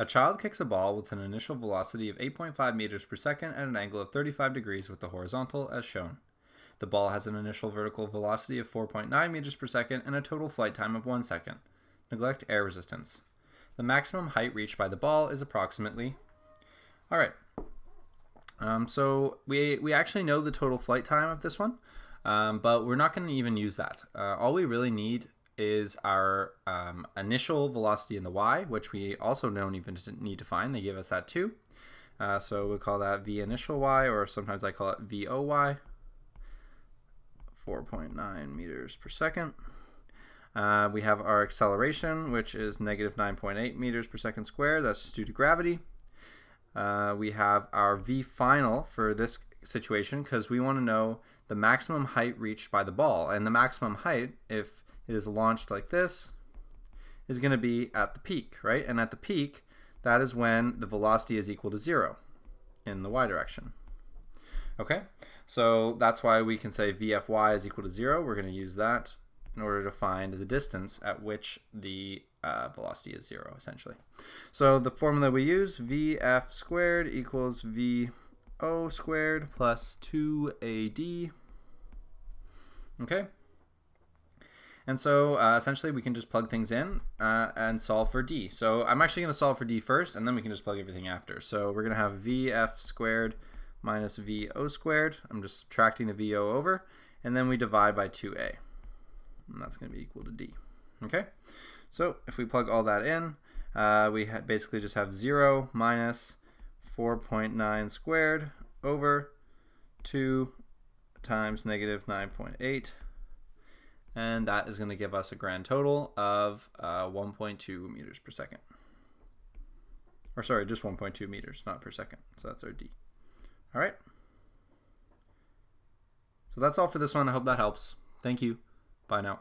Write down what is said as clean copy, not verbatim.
A child kicks a ball with an initial velocity of 8.5 meters per second at an angle of 35 degrees with the horizontal as shown. The ball has an initial vertical velocity of 4.9 meters per second and a total flight time of 1 second. Neglect air resistance. The maximum height reached by the ball is approximately... Alright, so we actually know the total flight time of this one, but we're not going to even use that. All we really need is our initial velocity in the y, which we also don't even need to find. They give us that too. So we'll call that v initial y, or sometimes I call it voy, 4.9 meters per second. We have our acceleration, which is negative 9.8 meters per second squared. That's just due to gravity. We have our v final for this situation because we want to know the maximum height reached by the ball. And the maximum height, if it is launched like this, is going to be at the peak, right? And at the peak, that is when the velocity is equal to 0 in the y direction. Okay, so that's why we can say vfy is equal to 0. We're going to use that in order to find the distance at which the velocity is 0, essentially. So the formula we use, vf squared equals vo squared plus 2ad. Okay. And so essentially we can just plug things in and solve for d. So I'm actually going to solve for d first, and then we can just plug everything after. So we're going to have vf squared minus vo squared. I'm just subtracting the vo over, and then we divide by 2a. And that's going to be equal to d. Okay? So if we plug all that in, we basically just have 0 minus 4.9 squared over 2 times negative 9.8. And that is going to give us a grand total of 1.2 meters per second. Or sorry, just 1.2 meters, not per second. So that's our D. All right. So that's all for this one. I hope that helps. Thank you. Bye now.